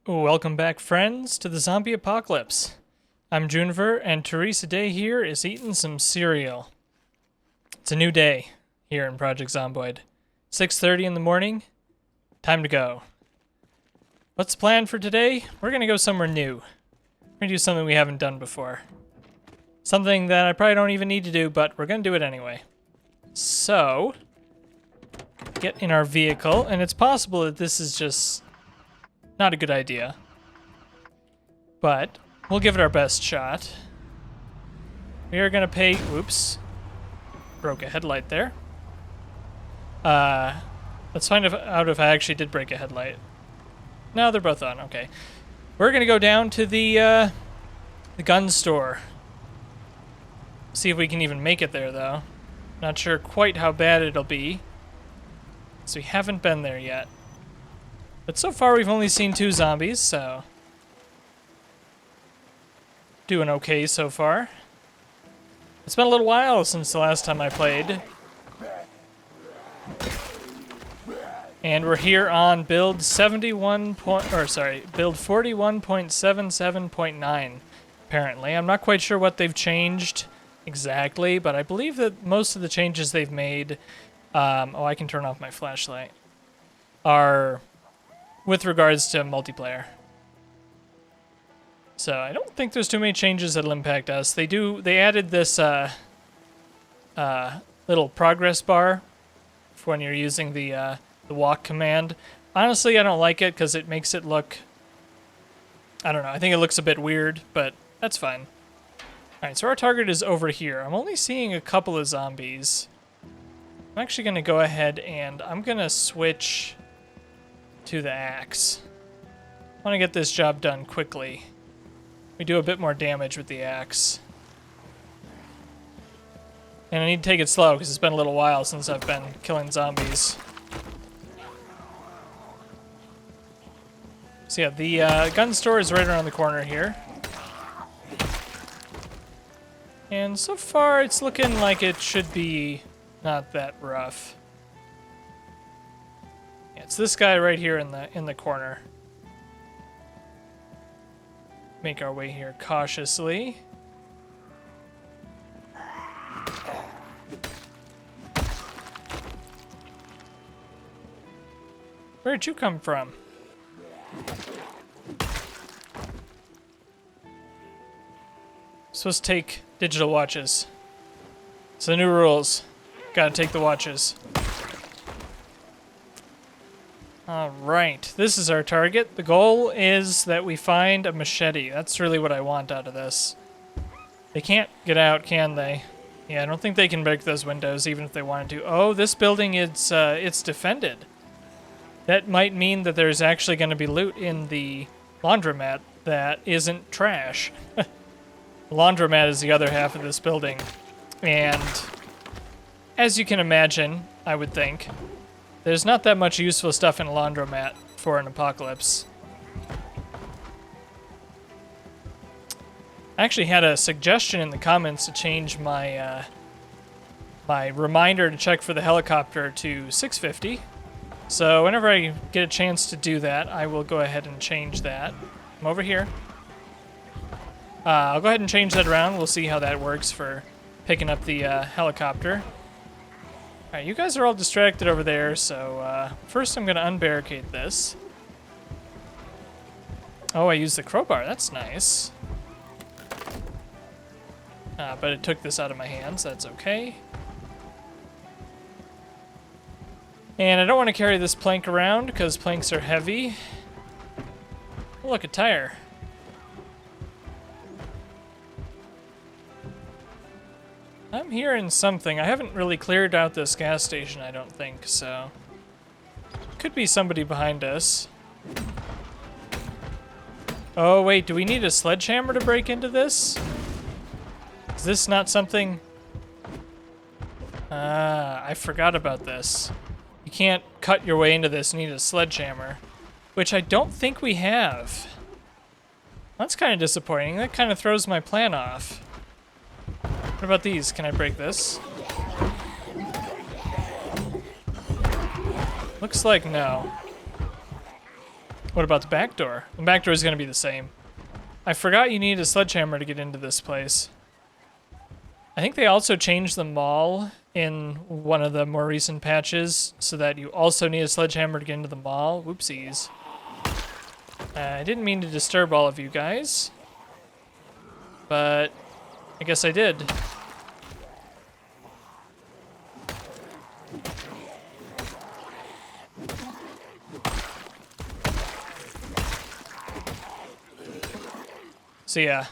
Welcome back, friends, to the zombie apocalypse. I'm Juniper, and Teresa Day here is eating some cereal. It's a new day here in Project Zomboid. 6:30 in the morning, time to go. What's the plan for today? We're going to go somewhere new. We're going to do something we haven't done before. Something that I probably don't even need to do, but we're going to do it anyway. So, get in our vehicle, and it's possible that this is just not a good idea, but we'll give it our best shot. We are gonna pay. Oops, broke a headlight there. Let's find out if I actually did break a headlight. No, they're both on. Okay, we're gonna go down to the gun store. See if we can even make it there, though. Not sure quite how bad it'll be, so we haven't been there yet. But so far we've only seen 2 zombies, so doing okay so far. It's been a little while since the last time I played. And we're here on build 41.77.9 apparently. I'm not quite sure what they've changed exactly, but I believe that most of the changes they've made, oh, I can turn off my flashlight, are with regards to multiplayer. So I don't think there's too many changes that'll impact us. They added this little progress bar for when you're using the walk command. Honestly, I don't like it because it makes it look, I don't know, I think it looks a bit weird, but that's fine. Alright, so our target is over here. I'm only seeing a couple of zombies. I'm actually going to go ahead and I'm going to switch to the axe. I want to get this job done quickly. We do a bit more damage with the axe. And I need to take it slow because it's been a little while since I've been killing zombies. So yeah, the gun store is right around the corner here. And so far it's looking like it should be not that rough. It's this guy right here in the corner. Make our way here cautiously. Where'd you come from? Supposed to take digital watches. It's the new rules. Gotta take the watches. Alright, this is our target. The goal is that we find a machete. That's really what I want out of this. They can't get out, can they? Yeah, I don't think they can break those windows, even if they wanted to. Oh, this building, it's defended. That might mean that there's actually going to be loot in the laundromat that isn't trash. The laundromat is the other half of this building. And as you can imagine, I would think, there's not that much useful stuff in a laundromat for an apocalypse. I actually had a suggestion in the comments to change my my reminder to check for the helicopter to 650. So whenever I get a chance to do that, I will go ahead and change that. I'm over here. I'll go ahead and change that around. We'll see how that works for picking up the helicopter. Alright, you guys are all distracted over there, so first I'm going to unbarricade this. Oh, I used the crowbar. That's nice. But it took this out of my hands. That's okay. And I don't want to carry this plank around because planks are heavy. Oh, look, a tire. I'm hearing something. I haven't really cleared out this gas station, I don't think, so Could be somebody behind us. Oh, wait, do we need a sledgehammer to break into this? Is this not something... I forgot about this. You can't cut your way into this, you need a sledgehammer. Which I don't think we have. That's kind of disappointing. That kind of throws my plan off. What about these? Can I break this? Looks like no. What about the back door? The back door is going to be the same. I forgot you need a sledgehammer to get into this place. I think they also changed the mall in one of the more recent patches so that you also need a sledgehammer to get into the mall. Whoopsies. I didn't mean to disturb all of you guys, but I guess I did. So yeah,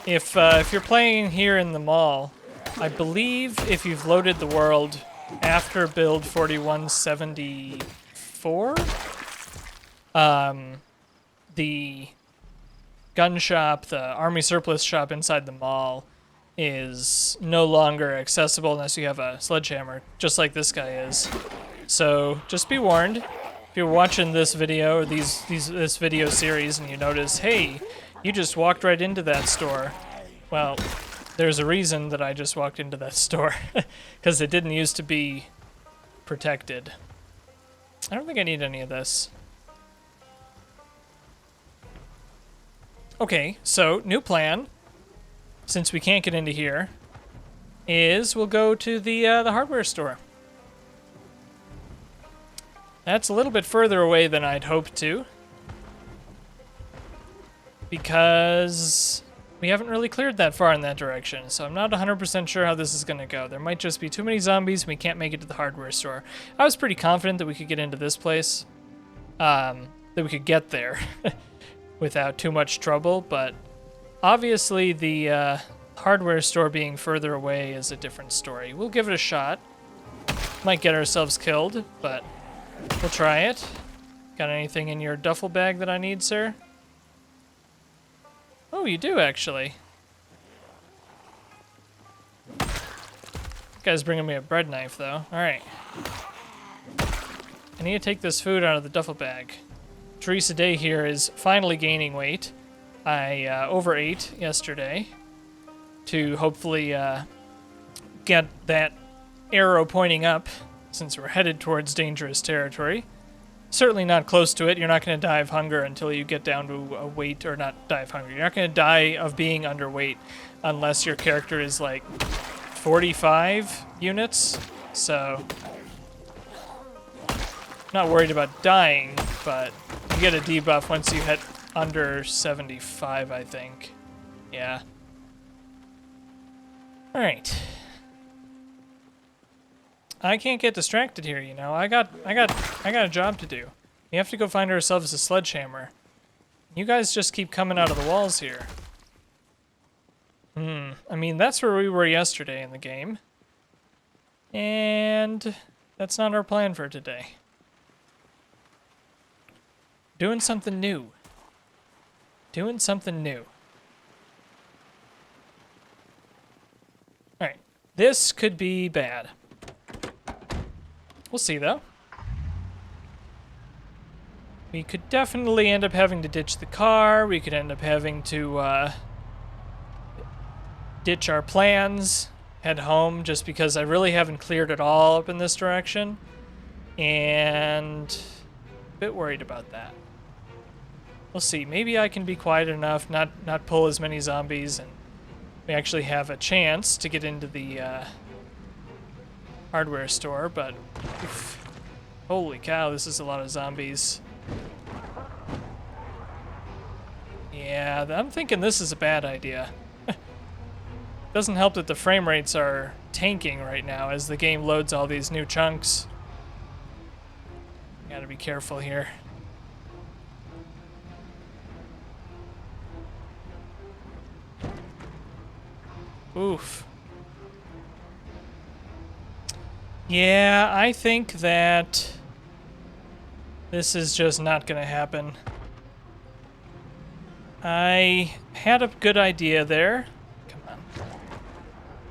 if you're playing here in the mall, I believe if you've loaded the world after build 4174, the gun shop, the army surplus shop inside the mall, is no longer accessible unless you have a sledgehammer, just like this guy is. So just be warned. If you're watching this video or this video series and you notice, hey, you just walked right into that store. Well, there's a reason that I just walked into that store, because it didn't used to be protected. I don't think I need any of this. Okay, so new plan, since we can't get into here, is we'll go to the hardware store. That's a little bit further away than I'd hoped to, because we haven't really cleared that far in that direction, so I'm not 100% sure how this is going to go. There might just be too many zombies and we can't make it to the hardware store. I was pretty confident that we could get into this place, that we could get there without too much trouble, but obviously the hardware store being further away is a different story. We'll give it a shot. Might get ourselves killed, but we'll try it. Got anything in your duffel bag that I need, sir? Oh, you do, actually. This guy's bringing me a bread knife, though. Alright. I need to take this food out of the duffel bag. Teresa Day here is finally gaining weight. I overate yesterday to hopefully get that arrow pointing up, since we're headed towards dangerous territory. Certainly not close to it. You're not going to die of hunger until you get down to a weight, or not die of hunger. You're not going to die of being underweight unless your character is like 45 units. So, not worried about dying, but you get a debuff once you hit under 75, I think. Yeah. All right. I can't get distracted here, you know. I got a job to do. We have to go find ourselves a sledgehammer. You guys just keep coming out of the walls here. I mean, that's where we were yesterday in the game. And that's not our plan for today. Doing something new. Doing something new. Alright. This could be bad. We'll see, though. We could definitely end up having to ditch the car. We could end up having to ditch our plans, head home, just because I really haven't cleared it all up in this direction. And a bit worried about that. We'll see. Maybe I can be quiet enough, not pull as many zombies, and we actually have a chance to get into the hardware store, but oof, holy cow, this is a lot of zombies. Yeah, I'm thinking this is a bad idea. Doesn't help that the frame rates are tanking right now as the game loads all these new chunks. Gotta be careful here. Oof. Yeah, I think that This is just not gonna happen. I had a good idea there. Come on.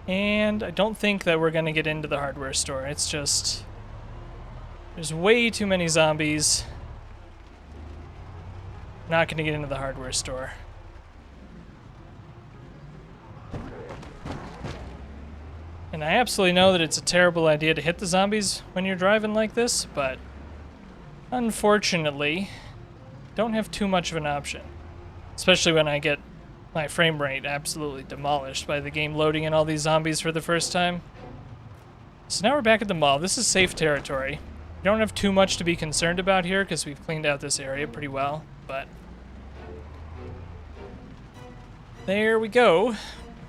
And I don't think that we're gonna get into the hardware store. It's just... there's way too many zombies. Not gonna get into the hardware store. And I absolutely know that it's a terrible idea to hit the zombies when you're driving like this, but unfortunately, don't have too much of an option. Especially when I get my frame rate absolutely demolished by the game loading in all these zombies for the first time. So now we're back at the mall. This is safe territory. We don't have too much to be concerned about here because we've cleaned out this area pretty well, but there we go.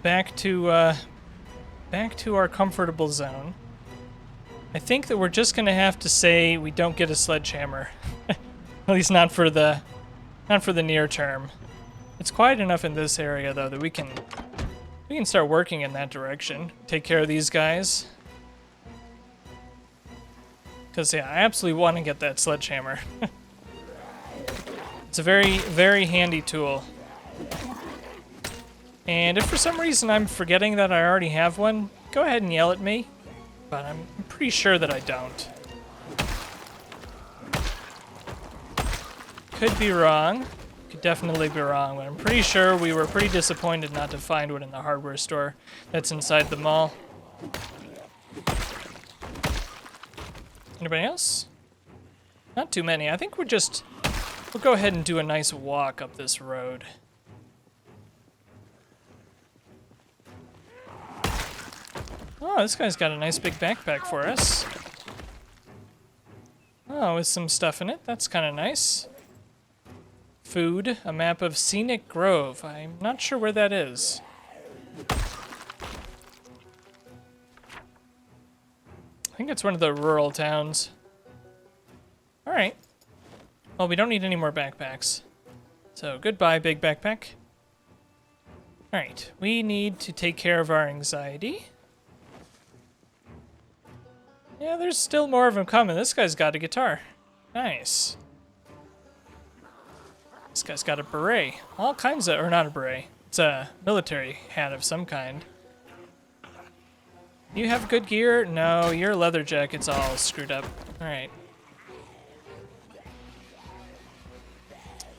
Back to our comfortable zone. I think that we're just gonna have to say we don't get a sledgehammer. At least not for the near term. It's quiet enough in this area though that we can start working in that direction. Take care of these guys. Cause yeah, I absolutely want to get that sledgehammer. It's a very, very handy tool. And if for some reason I'm forgetting that I already have one, go ahead and yell at me. But I'm pretty sure that I don't. Could be wrong. Could definitely be wrong, but I'm pretty sure we were pretty disappointed not to find one in the hardware store that's inside the mall. Anybody else? Not too many. I think we'll go ahead and do a nice walk up this road. Oh, this guy's got a nice big backpack for us. Oh, with some stuff in it. That's kind of nice. Food, a map of Scenic Grove. I'm not sure where that is. I think it's one of the rural towns. Alright. Well, we don't need any more backpacks. So, goodbye, big backpack. Alright, we need to take care of our anxiety. Yeah, there's still more of them coming. This guy's got a guitar. Nice. This guy's got a beret. All kinds of, or not a beret. It's a military hat of some kind. You have good gear? No, your leather jacket's all screwed up. Alright.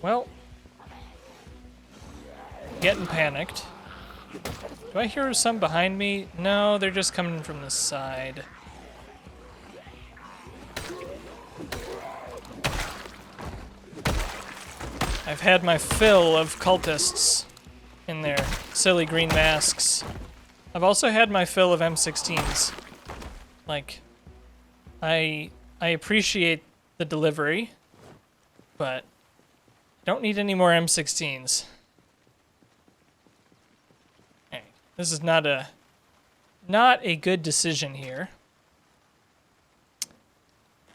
Well. Getting panicked. Do I hear some behind me? No, they're just coming from the side. I've had my fill of cultists in their silly green masks. I've also had my fill of M16s. Like, I appreciate the delivery, but don't need any more M16s. Hey, this is not a good decision here.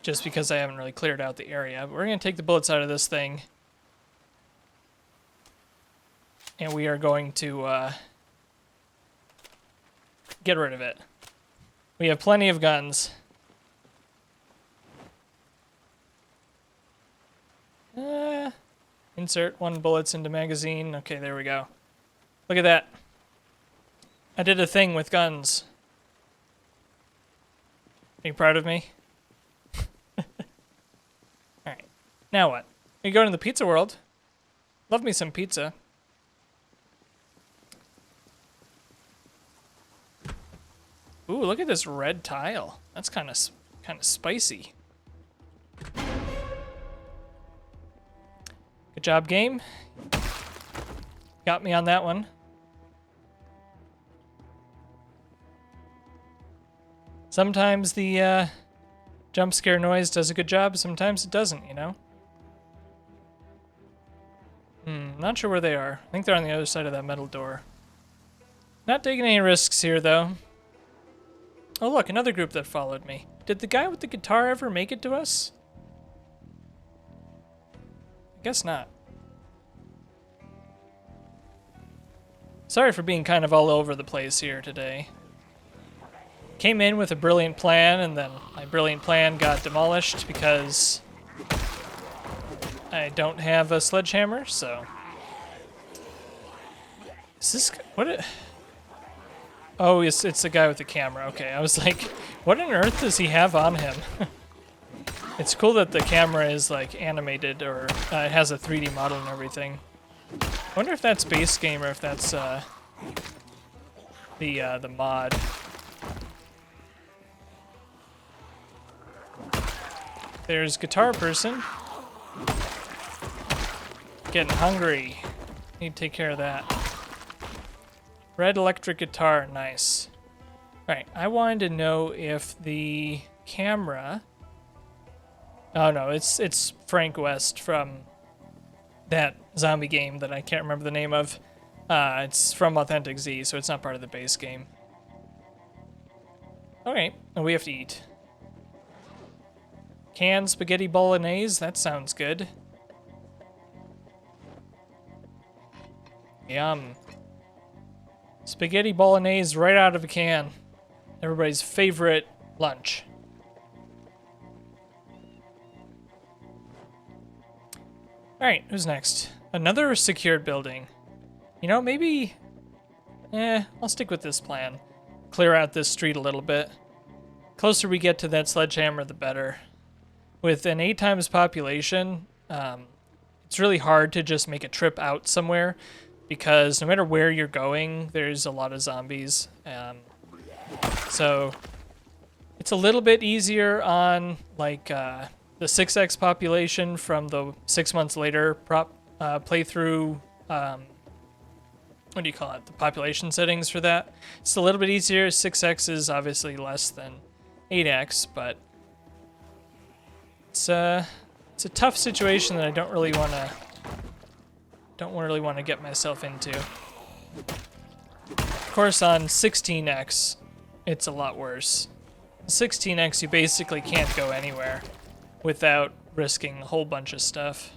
Just because I haven't really cleared out the area. But we're gonna take the bullets out of this thing. And we are going to get rid of it. We have plenty of guns. Insert 1 bullets into magazine. Okay, there we go. Look at that. I did a thing with guns. Are you proud of me? Alright. Now what? We go to the pizza world. Love me some pizza. Ooh, look at this red tile. That's kind of spicy. Good job, game. Got me on that one. Sometimes the jump scare noise does a good job, sometimes it doesn't, you know? Not sure where they are. I think they're on the other side of that metal door. Not taking any risks here, though. Oh, look, another group that followed me. Did the guy with the guitar ever make it to us? I guess not. Sorry for being kind of all over the place here today. Came in with a brilliant plan, and then my brilliant plan got demolished because I don't have a sledgehammer, so... Is this... What? Oh, it's the guy with the camera. Okay, I was like, what on earth does he have on him? It's cool that the camera is like animated, or it has a 3D model and everything. I wonder if that's base game or if that's the mod. There's guitar person. Getting hungry. Need to take care of that. Red electric guitar, nice. Alright, I wanted to know if the camera... Oh no, it's Frank West from that zombie game that I can't remember the name of. It's from Authentic Z, so it's not part of the base game. Okay, and we have to eat. Canned spaghetti bolognese, that sounds good. Yum. Spaghetti bolognese right out of a can. Everybody's favorite lunch. Alright, who's next? Another secured building. You know, maybe... I'll stick with this plan. Clear out this street a little bit. Closer we get to that sledgehammer, the better. With an 8 times population, it's really hard to just make a trip out somewhere, because no matter where you're going, there's a lot of zombies. So it's a little bit easier on like the 6x population from the 6 months later playthrough. What do you call it? The population settings for that. It's a little bit easier. 6x is obviously less than 8x, but it's a tough situation that I don't really want to get myself into. Of course, on 16x, it's a lot worse. 16x, you basically can't go anywhere without risking a whole bunch of stuff.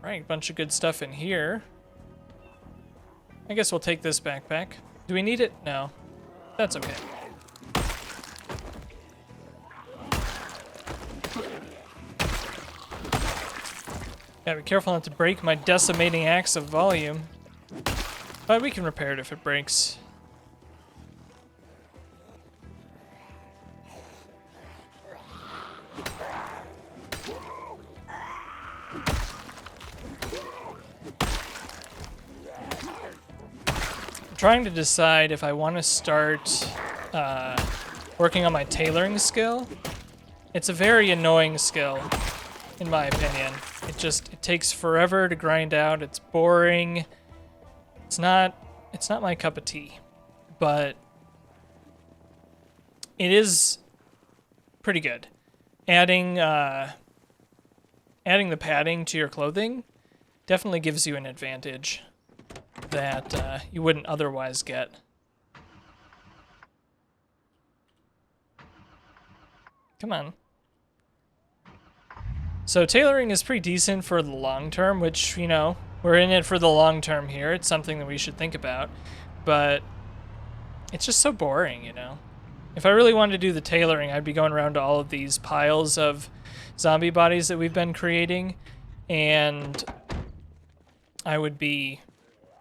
Right, a bunch of good stuff in here. I guess we'll take this backpack. Do we need it? No. That's okay. Gotta be careful not to break my decimating axe of volume. But we can repair it if it breaks. I'm trying to decide if I want to start working on my tailoring skill. It's a very annoying skill, in my opinion. It takes forever to grind out. It's boring. It's not my cup of tea, but it is pretty good. Adding the padding to your clothing definitely gives you an advantage that you wouldn't otherwise get. Come on. So tailoring is pretty decent for the long term, which, you know, we're in it for the long term here. It's something that we should think about, but it's just so boring, you know. If I really wanted to do the tailoring, I'd be going around to all of these piles of zombie bodies that we've been creating, and I would be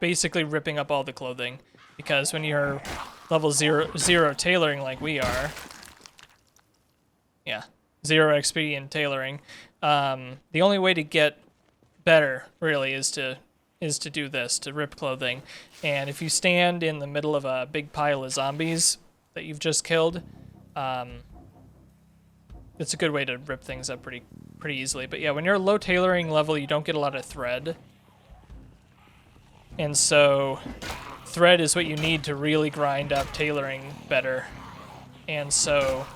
basically ripping up all the clothing, because when you're level zero tailoring like we are, yeah, 0 XP in tailoring, the only way to get better really is to do this, to rip clothing. And if you stand in the middle of a big pile of zombies that you've just killed, it's a good way to rip things up pretty easily. But yeah, when you're low tailoring level, you don't get a lot of thread. And so thread is what you need to really grind up tailoring better. And so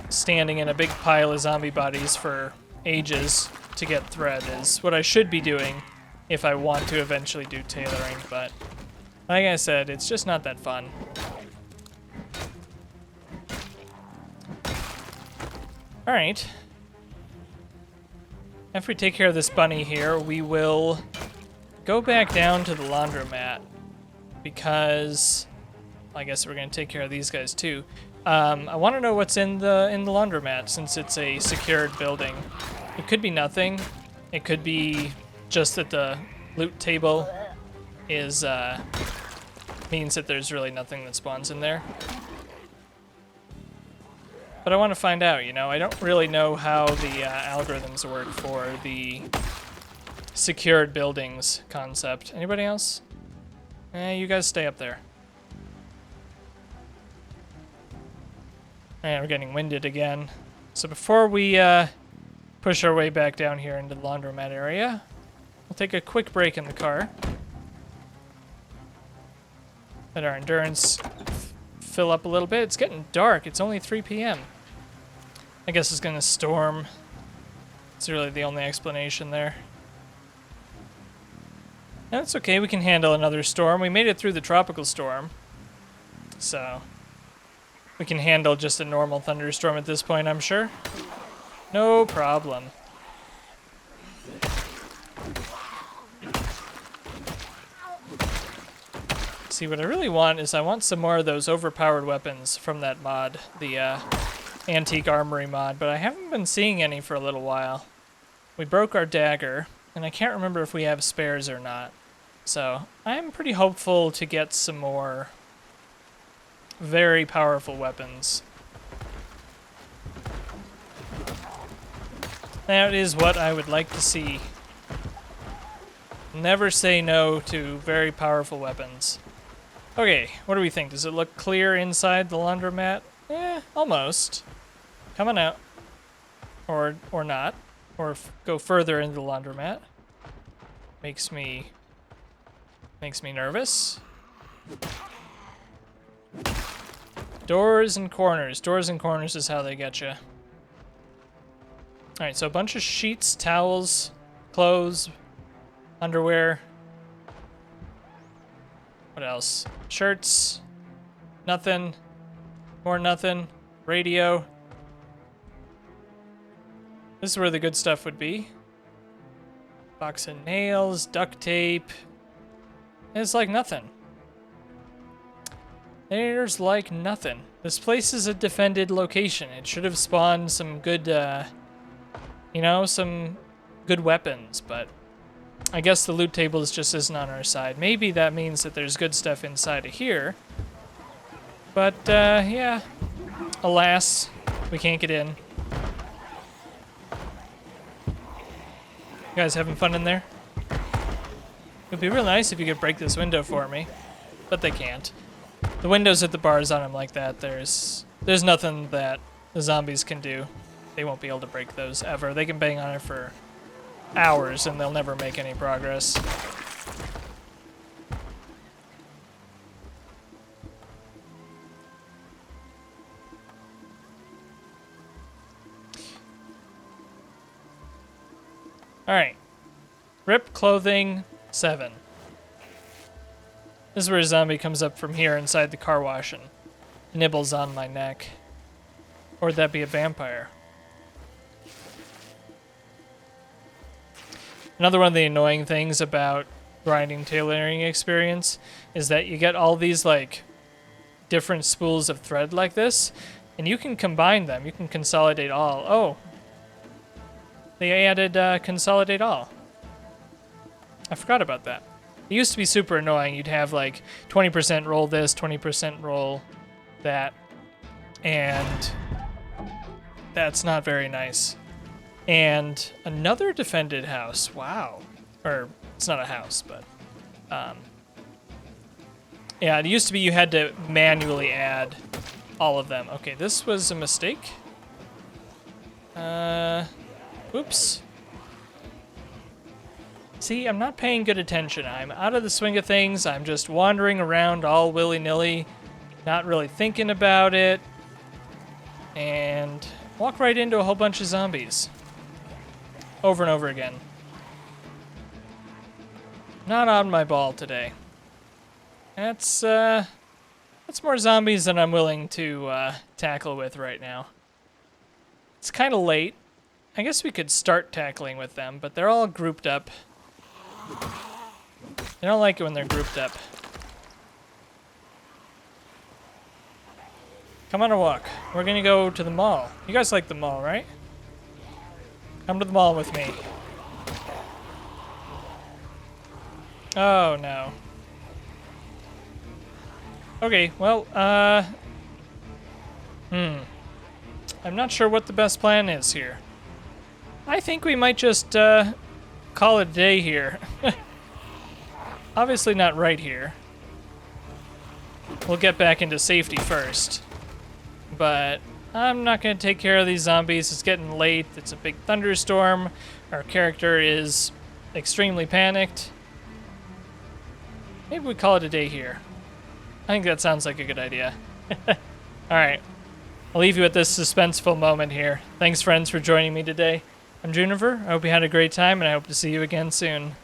standing in a big pile of zombie bodies for ages to get thread is what I should be doing if I want to eventually do tailoring, but like I said, it's just not that fun. Alright. After we take care of this bunny here, we will go back down to the laundromat, because I guess we're gonna take care of these guys too. I want to know what's in the laundromat since it's a secured building. It could be nothing. It could be just that the loot table is means that there's really nothing that spawns in there. But I want to find out, you know. I don't really know how the algorithms work for the secured buildings concept. Anybody else? You guys stay up there. And we're getting winded again. So before we push our way back down here into the laundromat area, we'll take a quick break in the car. Let our endurance fill up a little bit. It's getting dark. It's only 3 p.m. I guess it's gonna storm. It's really the only explanation there. And it's okay, we can handle another storm. We made it through the tropical storm. So we can handle just a normal thunderstorm at this point, I'm sure. No problem. See, what I really want is I want some more of those overpowered weapons from that mod, the Antique Armory mod, but I haven't been seeing any for a little while. We broke our dagger, and I can't remember if we have spares or not. So I'm pretty hopeful to get some more very powerful weapons. That is what I would like to see. Never say no to very powerful weapons. Okay, what do we think? Does it look clear inside the laundromat? Almost. Coming out. Or not. Or go further into the laundromat. Makes me nervous. Doors and corners. Doors and corners is how they get you. Alright, so a bunch of sheets, towels, clothes, underwear. What else? Shirts. Nothing. More nothing. Radio. This is where the good stuff would be. Box of nails, duct tape. It's like nothing. There's like nothing. This place is a defended location. It should have spawned some good, you know, some good weapons, but I guess the loot tables just isn't on our side. Maybe that means that there's good stuff inside of here. But, yeah. Alas, we can't get in. You guys having fun in there? It'd be real nice if you could break this window for me. But they can't. The windows at the bars on them like that, there's nothing that the zombies can do. They won't be able to break those ever. They can bang on it for hours and they'll never make any progress. Alright. Rip clothing 7. This is where a zombie comes up from here inside the car wash and nibbles on my neck. Or would that be a vampire? Another one of the annoying things about grinding tailoring experience is that you get all these like different spools of thread like this, and you can combine them. You can consolidate all. Oh, they added consolidate all. I forgot about that. It used to be super annoying. You'd have like 20% roll this, 20% roll that, and that's not very nice. And another defended house. Wow. Or it's not a house, but yeah, it used to be you had to manually add all of them. Okay, this was a mistake. Oops. See, I'm not paying good attention. I'm out of the swing of things. I'm just wandering around all willy-nilly, not really thinking about it, and walk right into a whole bunch of zombies. Over and over again. Not on my ball today. That's more zombies than I'm willing to tackle with right now. It's kind of late. I guess we could start tackling with them, but they're all grouped up. I don't like it when they're grouped up. Come on a walk. We're gonna go to the mall. You guys like the mall, right? Come to the mall with me. Oh, no. Okay, well, I'm not sure what the best plan is here. I think we might just, call it a day here. Obviously not right here. We'll get back into safety first. But I'm not going to take care of these zombies. It's getting late. It's a big thunderstorm. Our character is extremely panicked. Maybe we call it a day here. I think that sounds like a good idea. Alright. I'll leave you at this suspenseful moment here. Thanks, friends, for joining me today. I'm Juniper. I hope you had a great time, and I hope to see you again soon.